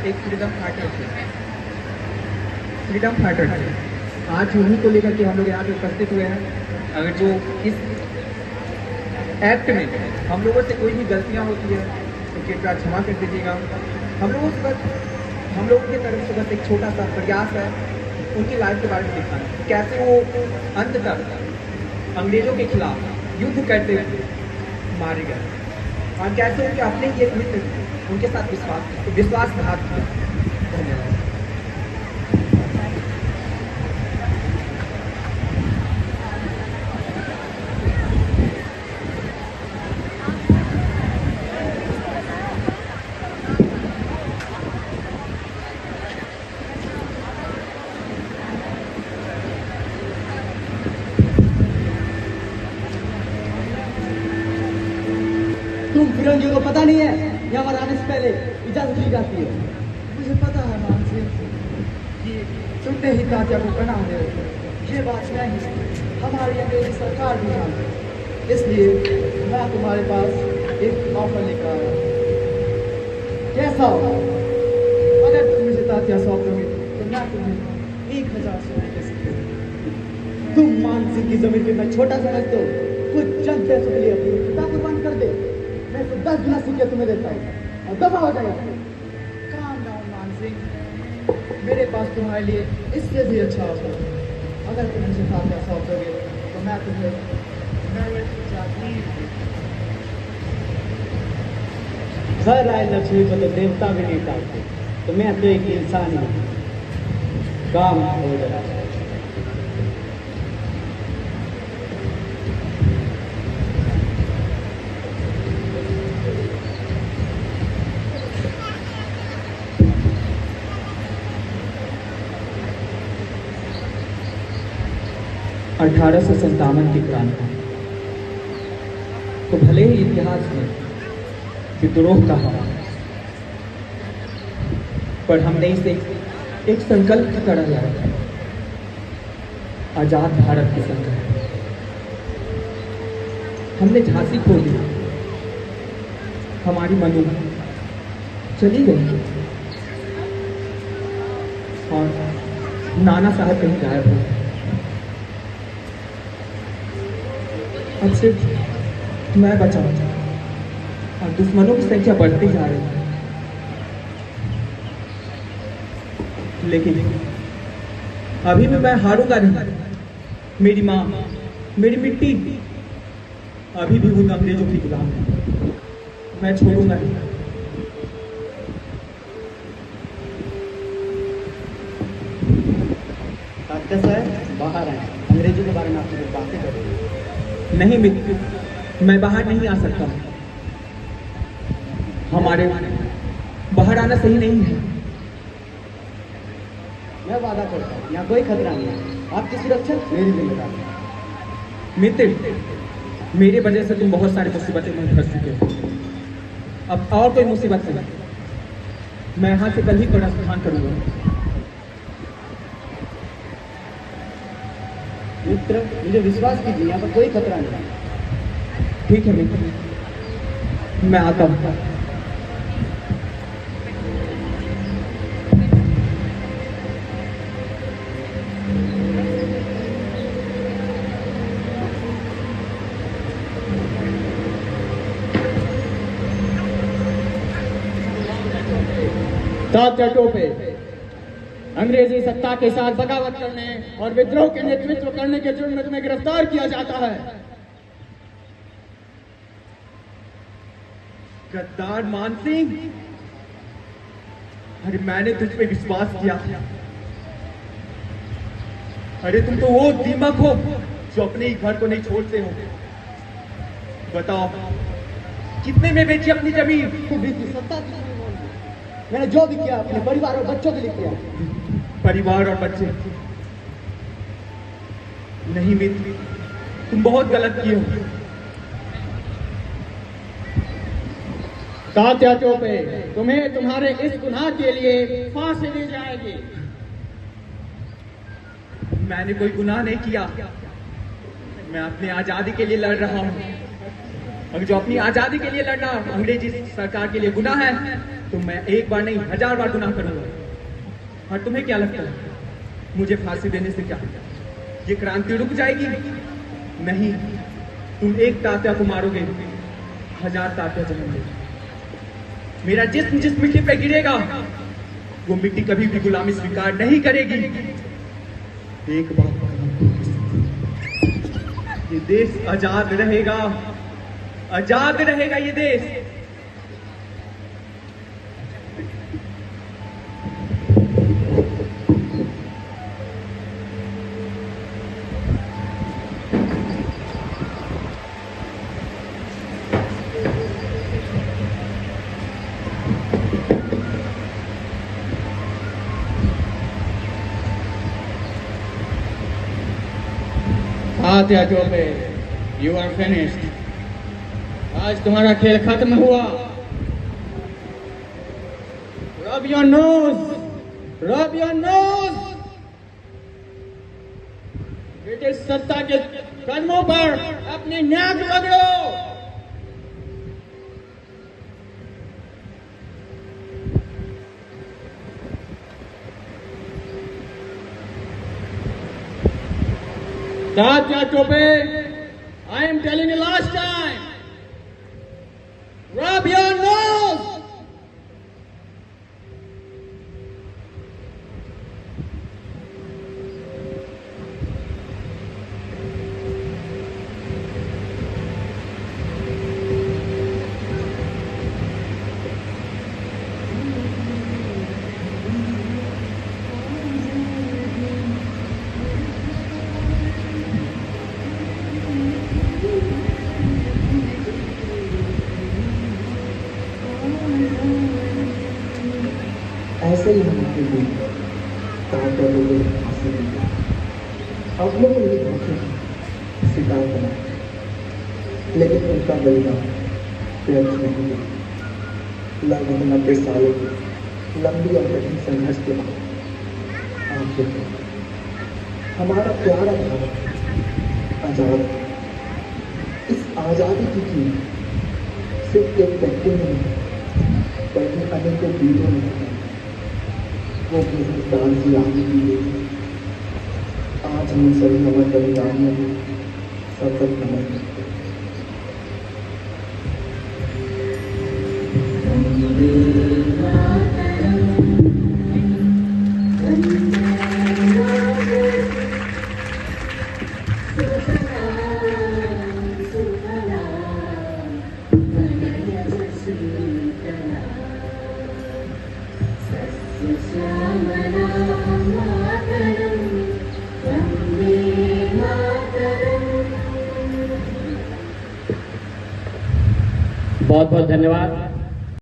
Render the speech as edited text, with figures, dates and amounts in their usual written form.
एक freedom fighter थे, freedom fighter थे। आज उन्हीं को लेकर के हम लोग यहाँ पे उपस्थित हुए हैं। अगर जो इस एक्ट में हम लोगों से कोई भी गलतियाँ होती है तो कृपया क्षमा कर दीजिएगा। हम लोगों की तरफ से बस एक छोटा सा प्रयास है उनकी लाइफ के बारे में दिखाना, कैसे वो अंत तक अंग्रेजों के खिलाफ युद्ध करते हुए मारे गए और कैसे उनके अपने ही एक मित्र उनके साथ विश्वासघात किया। धन्यवाद। तुम फिरंगियों को पता नहीं है यहाँ पर आने से पहले इजाजत ली जाती है। मुझे पता है मान सिंह कि सुनते ही तात्या को बना दे, ये बात नहीं हमारी अंग्रेजी सरकार भी जानती है। इसलिए मैं तुम्हारे पास एक ऑफर लेकर आया। कैसा हो? अगर तुम मुझे तात्या सौंप दोगे तो मैं तुम्हें 1000 सोने के सिक्के दूंगा। तुम मान सिंह की जमीन को मैं छोटा समझते हो? कुछ चंद पैसों के लिए अपनी पिता को बंद कर दे, मैं तो 10 गुना सिक्के तुम्हें देता हूँ और दफा हो जाएगा। काम डाउन मान सिंह, मेरे पास तुम्हारे लिए इससे भी अच्छा ऑफर है। अगर तुम मुझे तात्या सौंप दोगे तो मैं तुम्हें घर आए लक्ष्मी को तो देवता भी नहीं टालते, तो मैं तो एक इंसान ही हूँ। काम हो जाए। अठारह सौ सत्तावन की क्रांति तो भले ही इतिहास में विद्रोह कहा, पर हमने इसे एक संकल्प की तरह लिया, आजाद भारत के संकल्प। हमने झांसी खो दी, हमारी मनु चली गई और नाना साहब कहीं गायब हो गए। अब सिर्फ मैं बचा और दुश्मनों की संख्या बढ़ती जा रही है। लेकिन अभी भी मैं हारूंगा नहीं। मेरी माँ, मेरी मिट्टी अभी भी उन अंग्रेजों की गुलाम है। मैं छोड़ूंगा नहीं। तात्या साहब बाहर आए, अंग्रेजों के बारे में आपसे कुछ बातें करेंगे। नहीं मित्र, मैं बाहर नहीं आ सकता। हमारे बाहर आना सही नहीं है। मैं वादा करता हूँ यहाँ कोई खतरा नहीं है, आपकी सुरक्षा मेरी जिम्मेदारी। मित्र, मेरे वजह से तुम बहुत सारी मुसीबतें में फंस चुके हो। अब और कोई मुसीबत नहीं, मैं यहाँ से कल ही प्रस्थान करूंगा। मित्र, मुझे विश्वास कीजिए, यहाँ पर कोई खतरा नहीं है। ठीक है मित्र, मैं आता हूँ। तात्या टोपे अंग्रेजी सत्ता के साथ बगावत करने और विद्रोह के नेतृत्व करने के जुर्म में तुम्हें गिरफ्तार किया जाता है। गद्दार मान सिंह, अरे मैंने तुझ पे विश्वास किया। अरे तुम तो वो दीमक हो जो अपने ही घर को नहीं छोड़ते हो। बताओ कितने में बेची अपनी जमीन? सत्ता मैंने जो भी किया अपने परिवार और बच्चों के लिए किया। परिवार और बच्चे नहीं मित्र, तुम बहुत गलत किए हो। तात्या टोपे, तुम्हें तुम्हारे इस गुनाह के लिए फांसी दी जाएगी। मैंने कोई गुनाह नहीं किया, मैं अपनी आजादी के लिए लड़ रहा हूँ। और जो अपनी आजादी के लिए लड़ना अंग्रेजी सरकार के लिए गुनाह है, तो मैं एक बार नहीं 1000 बार गुनाह करूंगा। और तुम्हें क्या लगता है मुझे फांसी देने से क्या ये क्रांति रुक जाएगी? नहीं, तुम एक तात्या को मारोगे, 1000 तात्या जन्मेंगे। मेरा जिस्म जिस मिट्टी पे गिरेगा वो मिट्टी कभी भी गुलामी स्वीकार नहीं करेगी। एक बात ये देश आजाद रहेगा, आजाद रहेगा ये देश। Tatya Tope, you are finished. आज तुम्हारा खेल खत्म हुआ। Rub your nose, rub your nose. British सत्ता के कदमों पर अपनी नाक रगड़ो। Tatya Tope, I am telling you last time, rub your nose. ऐसे ही हमारे लिए तात्या टोपे फांसी दी। अब लोग ये धोखे शिकार बना, लेकिन उनका बलिदान व्यर्थ नहीं हुआ। लगभग 90 सालों की लंबी और कठिन संघर्ष के बाद आखिर हमारा प्यारा भारत आजाद। इस आजादी की कीमत सिर्फ एक व्यक्ति में नहीं बल्कि अनेकों वीरों ने वो हिंदुस्तान की आगे की गई। आज हम सभी हमारे बलिदानियों को सतत नमन करते हैं। बहुत बहुत धन्यवाद।